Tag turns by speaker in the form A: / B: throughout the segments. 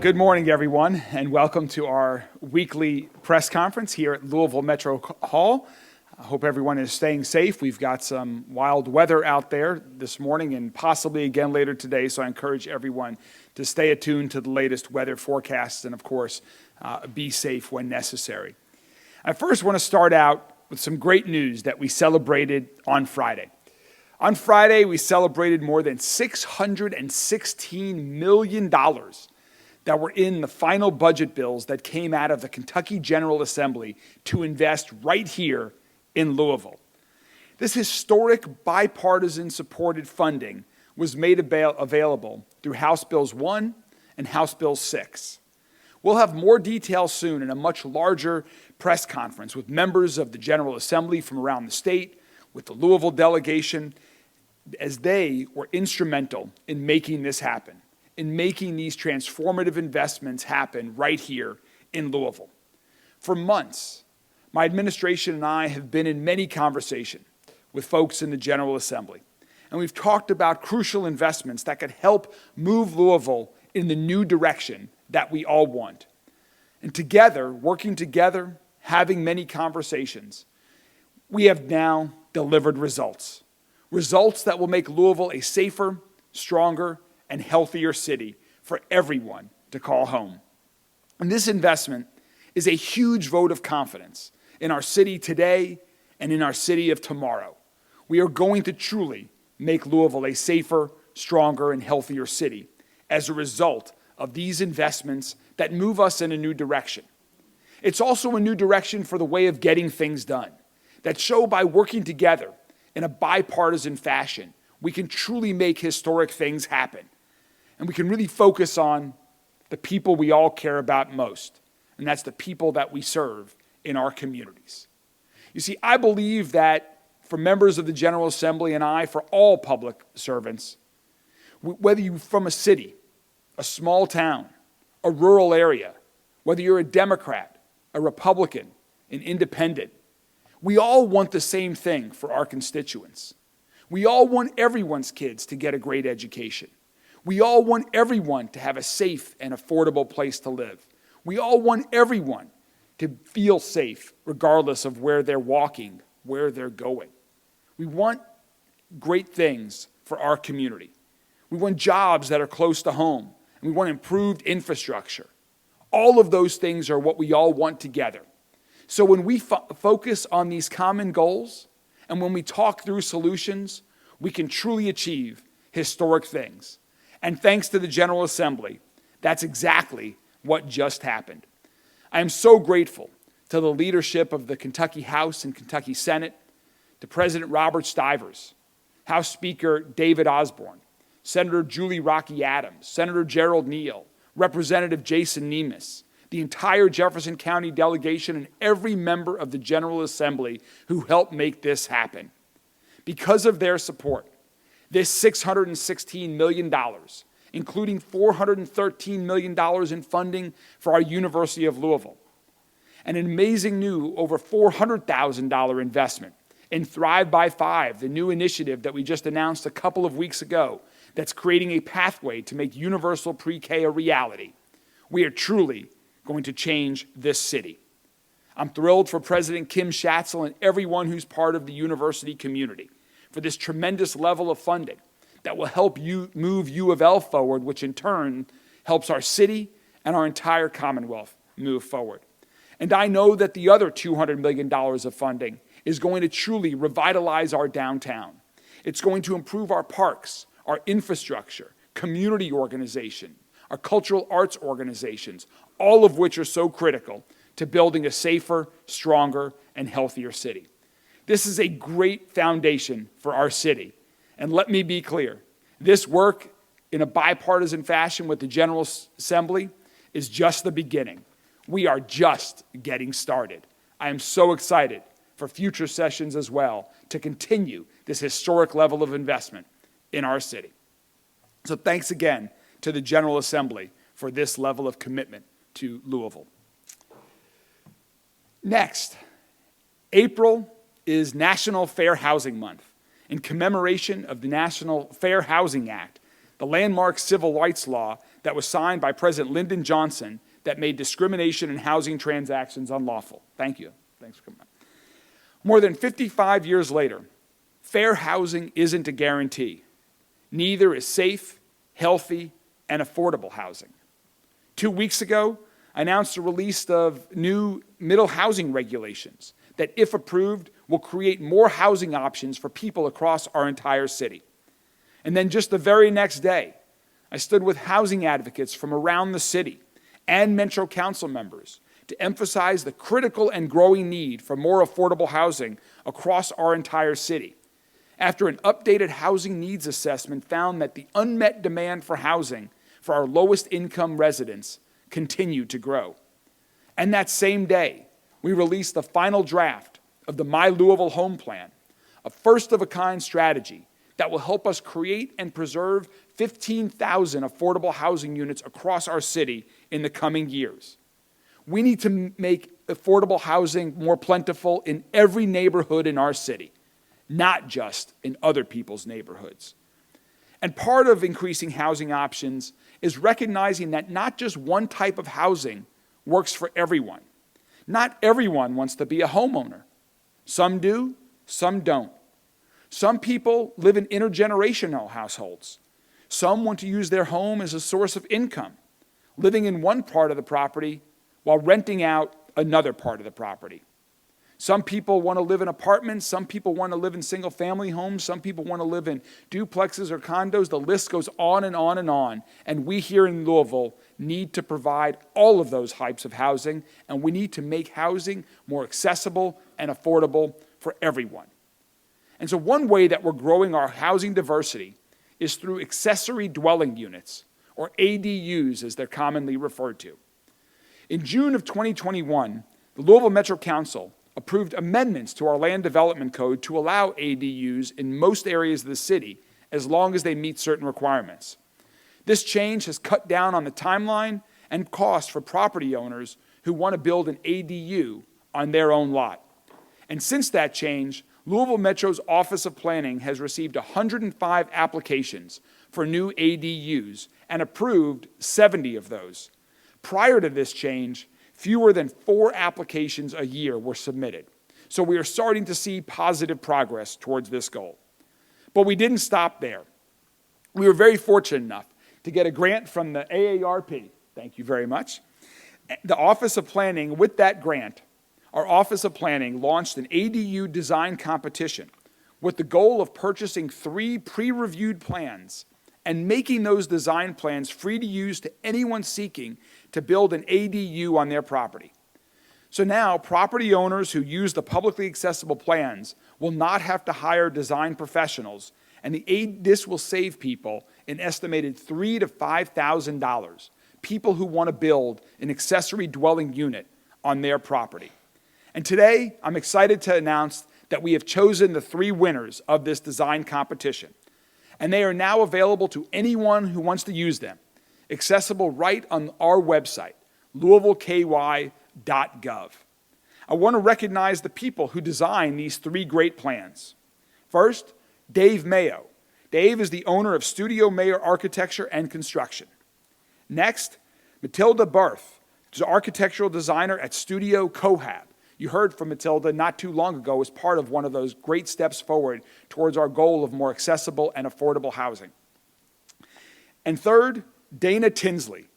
A: Good morning, everyone, and welcome to our weekly press conference here at Louisville Metro Hall. I hope everyone is staying safe. We've got some wild weather out there this morning and possibly again later today, so I encourage everyone to stay attuned to the latest weather forecasts and, of course, be safe when necessary. I first want to start out with some great news that we celebrated on Friday. On Friday, we celebrated more than $616 million that were in the final budget bills that came out of the Kentucky General Assembly to invest right here in Louisville. This historic bipartisan supported funding was made available through House Bills 1 and House Bill 6. We'll have more details soon in a much larger press conference with members of the General Assembly from around the state, with the Louisville delegation, as they were instrumental in making this happen, in making these transformative investments happen right here in Louisville. For months, my administration and I have been in many conversations with folks in the General Assembly, and we've talked about crucial investments that could help move Louisville in the new direction that we all want. And together, working together, having many conversations, we have now delivered results. Results that will make Louisville a safer, stronger, and healthier city for everyone to call home. And this investment is a huge vote of confidence in our city today and in our city of tomorrow. We are going to truly make Louisville a safer, stronger, and healthier city as a result of these investments that move us in a new direction. It's also a new direction for the way of getting things done, that show by working together in a bipartisan fashion, we can truly make historic things happen. And we can really focus on the people we all care about most, and that's the people that we serve in our communities. You see, I believe that for members of the General Assembly and for all public servants, whether you're from a city, a small town, a rural area, whether you're a Democrat, a Republican, an independent, we all want the same thing for our constituents. We all want everyone's kids to get a great education. We all want everyone to have a safe and affordable place to live. We all want everyone to feel safe regardless of where they're walking, where they're going. We want great things for our community. We want jobs that are close to home, and we want improved infrastructure. All of those things are what we all want together. So when we focus on these common goals, and when we talk through solutions, we can truly achieve historic things. And thanks to the General Assembly, that's exactly what just happened. I am so grateful to the leadership of the Kentucky House and Kentucky Senate, to President Robert Stivers, House Speaker David Osborne, Senator Julie Rocky Adams, Senator Gerald Neal, Representative Jason Nemes, the entire Jefferson County delegation, and every member of the General Assembly who helped make this happen. Because of their support, this $616 million, including $413 million in funding for our University of Louisville, and an amazing new over $400,000 investment in Thrive by 5, the new initiative that we just announced a couple of weeks ago that's creating a pathway to make universal pre-K a reality. We are truly going to change this city. I'm thrilled for President Kim Schatzel and everyone who's part of the university community for this tremendous level of funding that will help you move U of L forward, which in turn helps our city and our entire Commonwealth move forward. And I know that the other $200 million of funding is going to truly revitalize our downtown. It's going to improve our parks, our infrastructure, community organization, our cultural arts organizations, all of which are so critical to building a safer, stronger, and healthier city. This is a great foundation for our city. And let me be clear, this work in a bipartisan fashion with the General Assembly is just the beginning. We are just getting started. I am so excited for future sessions as well to continue this historic level of investment in our city. So thanks again to the General Assembly for this level of commitment to Louisville. Next, April is National Fair Housing Month. In commemoration of the National Fair Housing Act, the landmark civil rights law that was signed by President Lyndon Johnson that made discrimination in housing transactions unlawful. Thank you. Thanks for coming up. More than 55 years later, fair housing isn't a guarantee. Neither is safe, healthy, and affordable housing. 2 weeks ago, I announced the release of new middle housing regulations that, if approved, will create more housing options for people across our entire city. And then just the very next day, I stood with housing advocates from around the city and Metro Council members to emphasize the critical and growing need for more affordable housing across our entire city, after an updated housing needs assessment found that the unmet demand for housing for our lowest income residents continued to grow. And that same day, we released the final draft of the My Louisville Home Plan, a first-of-a-kind strategy that will help us create and preserve 15,000 affordable housing units across our city in the coming years. We need to make affordable housing more plentiful in every neighborhood in our city, not just in other people's neighborhoods. And part of increasing housing options is recognizing that not just one type of housing works for everyone. Not everyone wants to be a homeowner. Some do, some don't. Some people live in intergenerational households. Some want to use their home as a source of income, living in one part of the property while renting out another part of the property. Some people want to live in apartments. Some people want to live in single-family homes. Some people want to live in duplexes or condos. The list goes on and on and on. And we here in Louisville need to provide all of those types of housing, and we need to make housing more accessible and affordable for everyone. And so one way that we're growing our housing diversity is through accessory dwelling units, or ADUs as they're commonly referred to. In June of 2021, the Louisville Metro Council approved amendments to our land development code to allow ADUs in most areas of the city as long as they meet certain requirements. This change has cut down on the timeline and cost for property owners who want to build an ADU on their own lot. And since that change, Louisville Metro's Office of Planning has received 105 applications for new ADUs and approved 70 of those. Prior to this change, fewer than 4 applications a year were submitted. So we are starting to see positive progress towards this goal. But we didn't stop there. We were very fortunate enough to get a grant from the AARP. Thank you very much. The Office of Planning, with that grant, our Office of Planning launched an ADU design competition with the goal of purchasing 3 pre-reviewed plans and making those design plans free to use to anyone seeking to build an ADU on their property. So now, property owners who use the publicly accessible plans will not have to hire design professionals, and this will save people an estimated $3,000 to $5,000, people who want to build an accessory dwelling unit on their property. And today, I'm excited to announce that we have chosen the 3 winners of this design competition. And they are now available to anyone who wants to use them, accessible right on our website, louisvilleky.gov. I want to recognize the people who designed these 3 great plans. First, Dave Mayo. Dave is the owner of Studio Mayo Architecture and Construction. Next, Matilda Barth, who's an architectural designer at Studio Cohab. You heard from Matilda not too long ago as part of one of those great steps forward towards our goal of more accessible and affordable housing. And third, Dana Tinsley.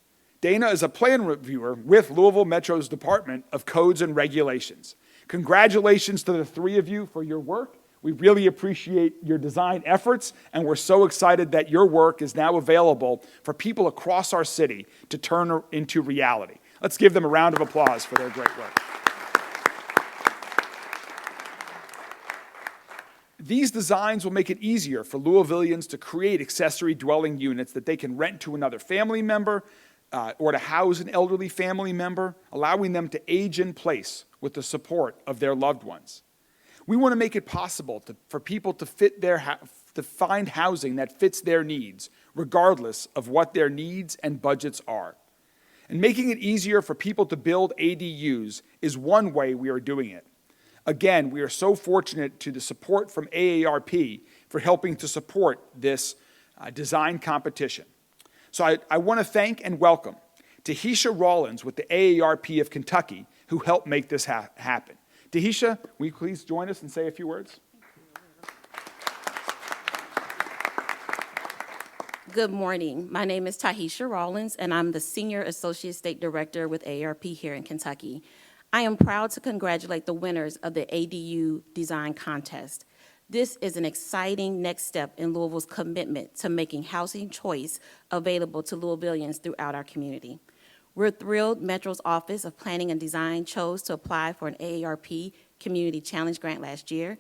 A: Dana is a plan reviewer with Louisville Metro's Department of Codes and Regulations. Congratulations to the 3 of you for your work. We really appreciate your design efforts, and we're so excited that your work is now available for people across our city to turn into reality. Let's give them a round of applause for their great work. These designs will make it easier for Louisvillians to create accessory dwelling units that they can rent to another family member or to house an elderly family member, allowing them to age in place with the support of their loved ones. We want to make it possible for people to find housing that fits their needs, regardless of what their needs and budgets are. And making it easier for people to build ADUs is one way we are doing it. Again, we are so fortunate to the support from AARP for helping to support this design competition. So I want to thank and welcome Tahisha Rollins with the AARP of Kentucky, who helped make this happen. Tahisha, will you please join us and say a few words?
B: Good morning. My name is Tahisha Rollins, and I'm the Senior Associate State Director with AARP here in Kentucky. I am proud to congratulate the winners of the ADU Design Contest. This is an exciting next step in Louisville's commitment to making housing choice available to Louisvillians throughout our community. We're thrilled Metro's Office of Planning and Design chose to apply for an AARP Community Challenge grant last year.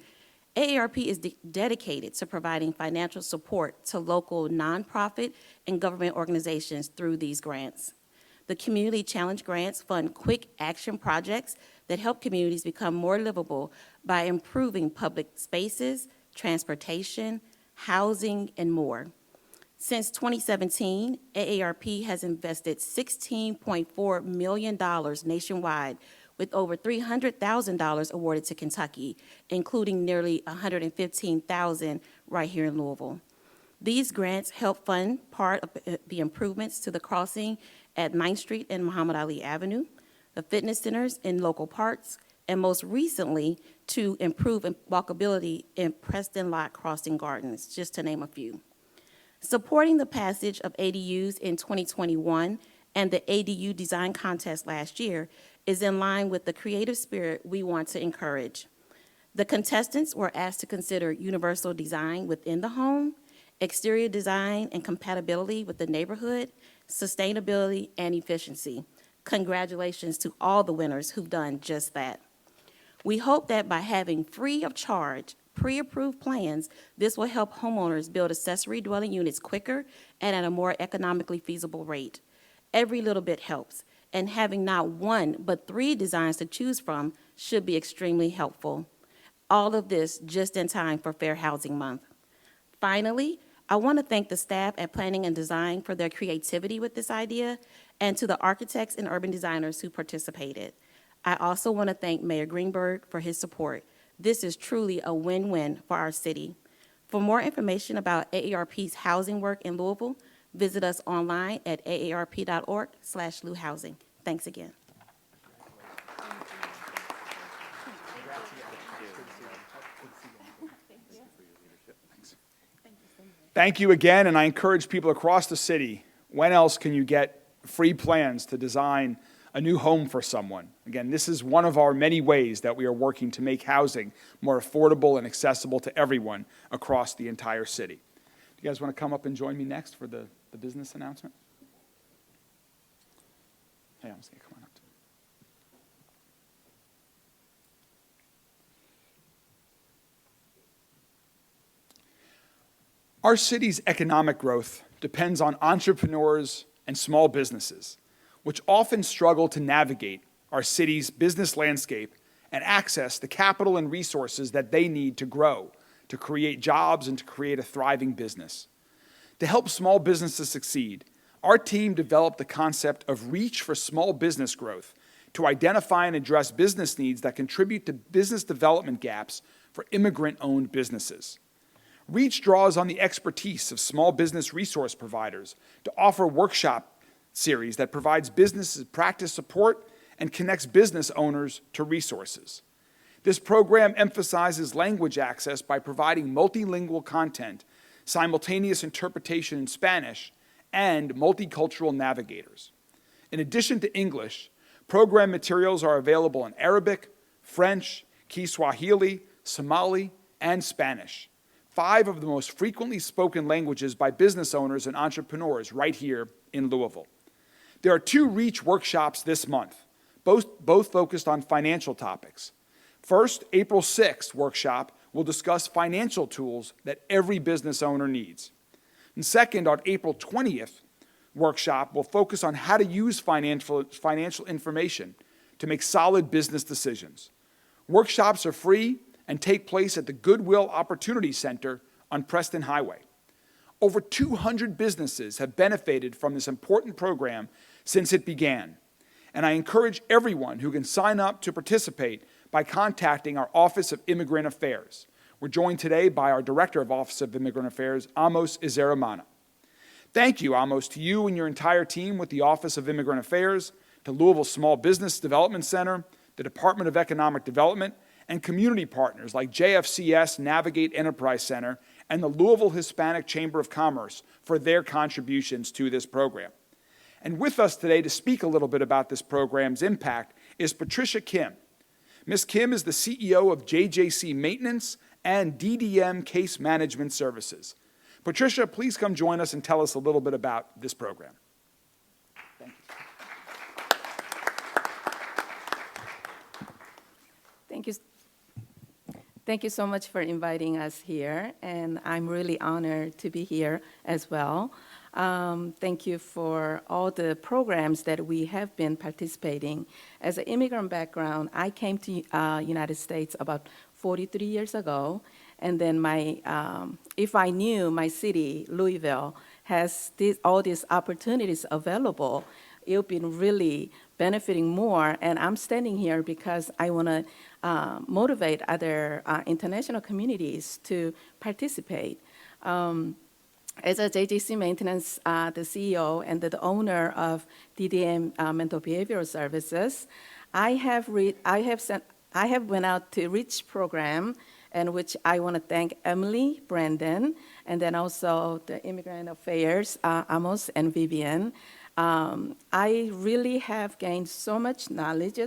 B: AARP is dedicated to providing financial support to local nonprofit and government organizations through these grants. The Community Challenge grants fund quick action projects that help communities become more livable by improving public spaces, transportation, housing, and more. Since 2017, AARP has invested $16.4 million nationwide, with over $300,000 awarded to Kentucky, including nearly $115,000 right here in Louisville. These grants help fund part of the improvements to the crossing at 9th Street and Muhammad Ali Avenue, the fitness centers in local parks, and most recently to improve walkability in Preston Lot Crossing Gardens, just to name a few. Supporting the passage of ADUs in 2021 and the ADU Design Contest last year is in line with the creative spirit we want to encourage. The contestants were asked to consider universal design within the home, exterior design and compatibility with the neighborhood, sustainability, and efficiency. Congratulations to all the winners who've done just that. We hope that by having free of charge, pre-approved plans, this will help homeowners build accessory dwelling units quicker and at a more economically feasible rate. Every little bit helps, and having not one but 3 designs to choose from should be extremely helpful. All of this just in time for Fair Housing Month. Finally, I want to thank the staff at Planning and Design for their creativity with this idea, and to the architects and urban designers who participated. I also want to thank Mayor Greenberg for his support. This is truly a win-win for our city. For more information about AARP's housing work in Louisville, visit us online at aarp.org/LouHousing. Thanks again.
A: Thank you again, and I encourage people across the city, when else can you get free plans to design a new home for someone? Again, this is one of our many ways that we are working to make housing more affordable and accessible to everyone across the entire city. Do you guys want to come up and join me next for the business announcement? Hey, I'm just going to come on up. Our city's economic growth depends on entrepreneurs and small businesses, which often struggle to navigate our city's business landscape and access the capital and resources that they need to grow, to create jobs, and to create a thriving business. To help small businesses succeed, our team developed the concept of Reach for Small Business Growth to identify and address business needs that contribute to business development gaps for immigrant-owned businesses. Reach draws on the expertise of small business resource providers to offer workshop series that provides businesses practice support and connects business owners to resources. This program emphasizes language access by providing multilingual content, simultaneous interpretation in Spanish, and multicultural navigators. In addition to English, program materials are available in Arabic, French, Kiswahili, Somali, and Spanish, 5 of the most frequently spoken languages by business owners and entrepreneurs right here in Louisville. There are 2 Reach workshops this month, both focused on financial topics. First, April 6th workshop will discuss financial tools that every business owner needs. And second, on April 20th workshop will focus on how to use financial information to make solid business decisions. Workshops are free and take place at the Goodwill Opportunity Center on Preston Highway. Over 200 businesses have benefited from this important program since it began, and I encourage everyone who can sign up to participate by contacting our Office of Immigrant Affairs. We're joined today by our Director of Office of Immigrant Affairs, Amos Izeramana. Thank you, Amos, to you and your entire team with the Office of Immigrant Affairs, to Louisville Small Business Development Center, the Department of Economic Development, and community partners like JFCS Navigate Enterprise Center and the Louisville Hispanic Chamber of Commerce for their contributions to this program. And with us today to speak a little bit about this program's impact is Patricia Kim. Ms. Kim is the CEO of JJC Maintenance and DDM Case Management Services. Patricia, please come join us and tell us a little bit about this program. Thank you.
C: Thank you so much for inviting us here, and I'm really honored to be here as well. Thank you for all the programs that we have been participating. As an immigrant background, I came to United States about 43 years ago, and then if I knew my city, Louisville, has all these opportunities available, it would be really benefiting more. And I'm standing here because I want to motivate other international communities to participate. As a JJC Maintenance, the CEO and the owner of DDM Mental Behavioral Services, I have went out to reach program, and which I want to thank Emily, Brandon, and then also the Immigrant Affairs, Amos and Vivian. I really have gained so much knowledge,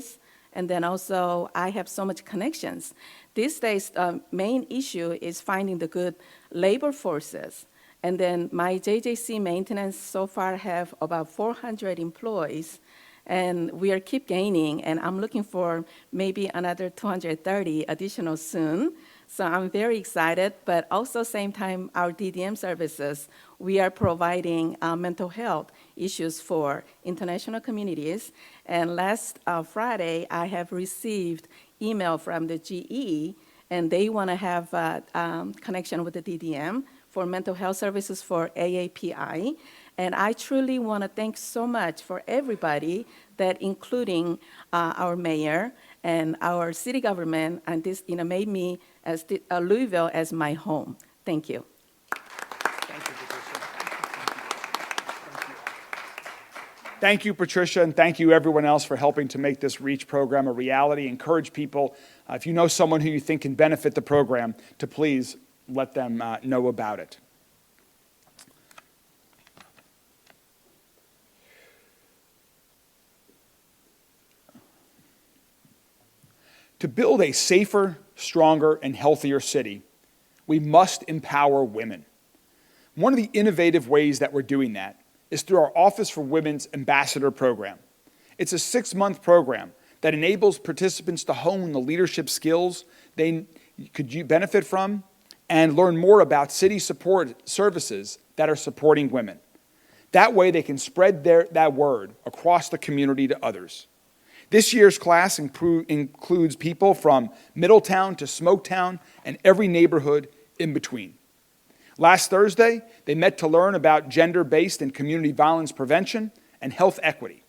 C: and then also I have so much connections. These days, the main issue is finding the good labor forces. And then my JJC Maintenance so far have about 400 employees, and we are keep gaining, and I'm looking for maybe another 230 additional soon. So I'm very excited, but also same time, our DDM services, we are providing mental health issues for international communities. And last Friday, I have received email from the GE, and they want to have a connection with the DDM for mental health services for AAPI. And I truly want to thank so much for everybody, that including our mayor and our city government, and this made me as Louisville as my home. Thank you.
A: Thank you, Patricia. Thank you, Patricia, and thank you everyone else for helping to make this REACH program a reality. Encourage people, if you know someone who you think can benefit the program, to please let them know about it. To build a safer, stronger, and healthier city, we must empower women. One of the innovative ways that we're doing that is through our Office for Women's Ambassador Program. It's a 6-month program that enables participants to hone the leadership skills they could benefit from and learn more about city support services that are supporting women. That way they can spread that word across the community to others. This year's class includes people from Middletown to Smoketown and every neighborhood in between. Last Thursday, they met to learn about gender-based and community violence prevention and health equity.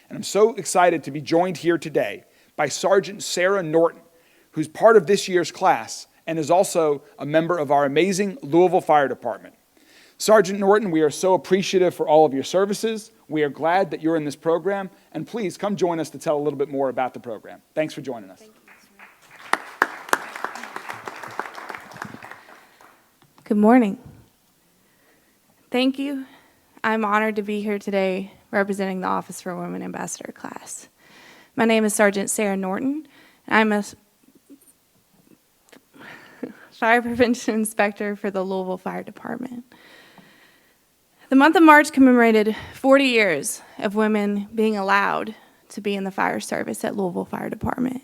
A: And I'm so excited to be joined here today by Sergeant Sarah Norton, who's part of this year's class and is also a member of our amazing Louisville Fire Department. Sergeant Norton, we are so appreciative for all of your services. We are glad that you're in this program, and please come join us to tell a little bit more about the program. Thanks for joining us.
C: Thank you, sir.
D: Good morning. Thank you. I'm honored to be here today representing the Office for Women Ambassador class. My name is Sergeant Sarah Norton. I'm a fire prevention inspector for the Louisville Fire Department. The month of March commemorated 40 years of women being allowed to be in the fire service at Louisville Fire Department.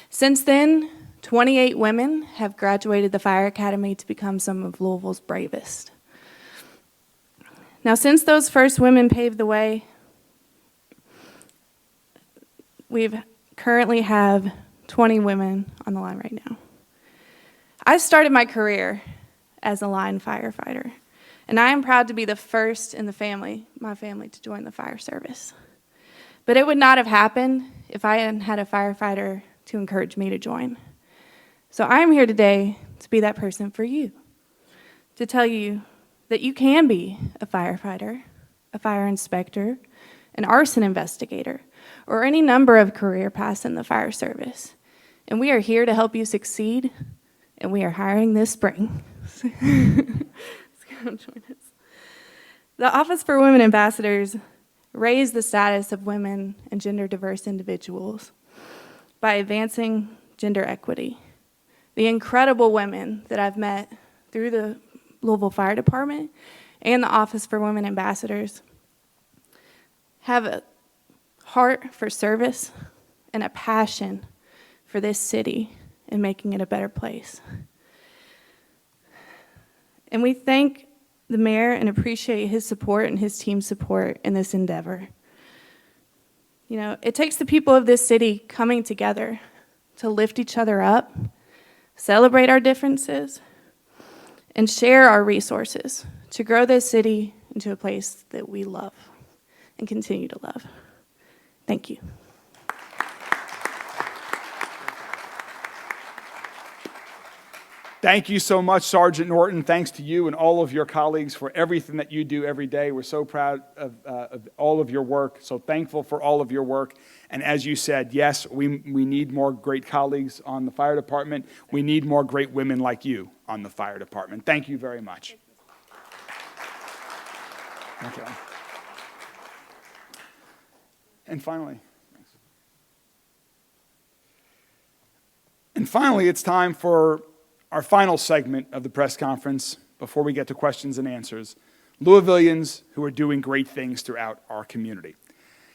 D: Since then, 28 women have graduated the Fire Academy to become some of Louisville's bravest. Now, since those first women paved the way, we currently have 20 women on the line right now. I started my career as a line firefighter, and I am proud to be the first in my family, to join the fire service. But it would not have happened if I hadn't had a firefighter to encourage me to join. So I'm here today to be that person for you, to tell you that you can be a firefighter, a fire inspector, an arson investigator, or any number of career paths in the fire service. And we are here to help you succeed, and we are hiring this spring. Come join us. The Office for Women Ambassadors raised the status of women and gender diverse individuals by advancing gender equity. The incredible women that I've met through the Louisville Fire Department and the Office for Women Ambassadors have a heart for service and a passion for this city and making it a better place. And we thank the mayor and appreciate his support and his team's support in this endeavor. You know, it takes the people of this city coming together to lift each other up, celebrate our differences, and share our resources to grow this city into a place that we love and continue to love. Thank you.
A: Thank you so much, Sergeant Norton. Thanks to you and all of your colleagues for everything that you do every day. We're so proud of all of your work, so thankful for all of your work. And as you said, yes, we need more great colleagues on the fire department. We need more great women like you on the fire department. Thank you very much. Okay. And finally, it's time for our final segment of the press conference before we get to questions and answers, Louisvillians who are doing great things throughout our community.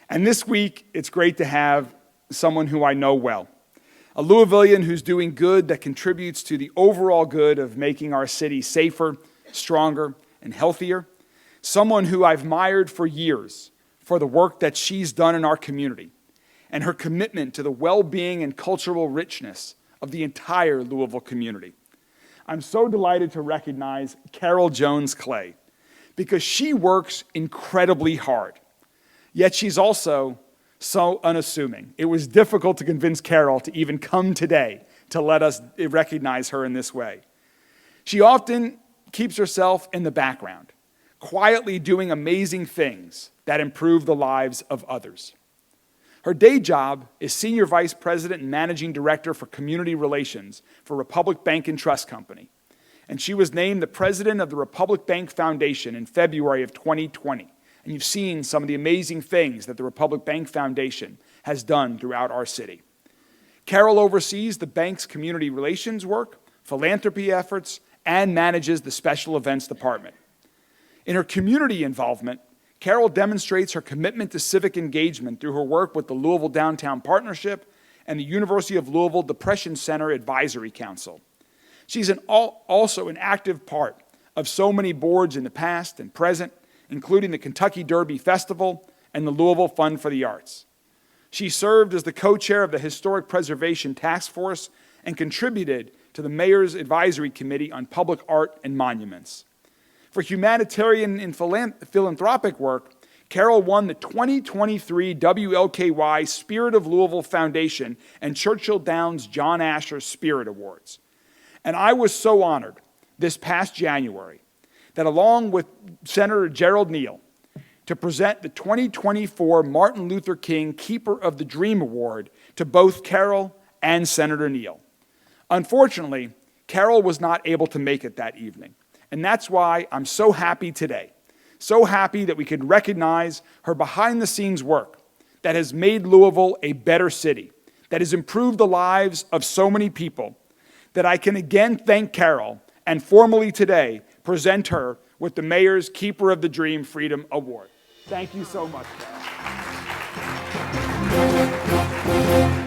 A: And this week, it's great to have someone who I know well, a Louisvillian who's doing good that contributes to the overall good of making our city safer, stronger, and healthier, someone who I've admired for years for the work that she's done in our community and her commitment to the well-being and cultural richness of the entire Louisville community. I'm so delighted to recognize Carol Jones Clay because she works incredibly hard, yet she's also so unassuming. It was difficult to convince Carol to even come today to let us recognize her in this way. She often keeps herself in the background, quietly doing amazing things that improve the lives of others. Her day job is Senior Vice President and Managing Director for Community Relations for Republic Bank and Trust Company. And she was named the President of the Republic Bank Foundation in February of 2020. And you've seen some of the amazing things that the Republic Bank Foundation has done throughout our city. Carol oversees the bank's community relations work, philanthropy efforts, and manages the special events department. In her community involvement, Carol demonstrates her commitment to civic engagement through her work with the Louisville Downtown Partnership and the University of Louisville Depression Center Advisory Council. She's also an active part of so many boards in the past and present, including the Kentucky Derby Festival and the Louisville Fund for the Arts. She served as the co-chair of the Historic Preservation Task Force and contributed to the Mayor's Advisory Committee on Public Art and Monuments. For humanitarian and philanthropic work, Carol won the 2023 WLKY Spirit of Louisville Foundation and Churchill Downs John Asher Spirit Awards. And I was so honored this past January that along with Senator Gerald Neal to present the 2024 Martin Luther King Keeper of the Dream Award to both Carol and Senator Neal. Unfortunately, Carol was not able to make it that evening. And that's why I'm so happy today, so happy that we could recognize her behind-the-scenes work that has made Louisville a better city, that has improved the lives of so many people, that I can again thank Carol and formally today present her with the Mayor's Keeper of the Dream Freedom Award. Thank you so much, Carol.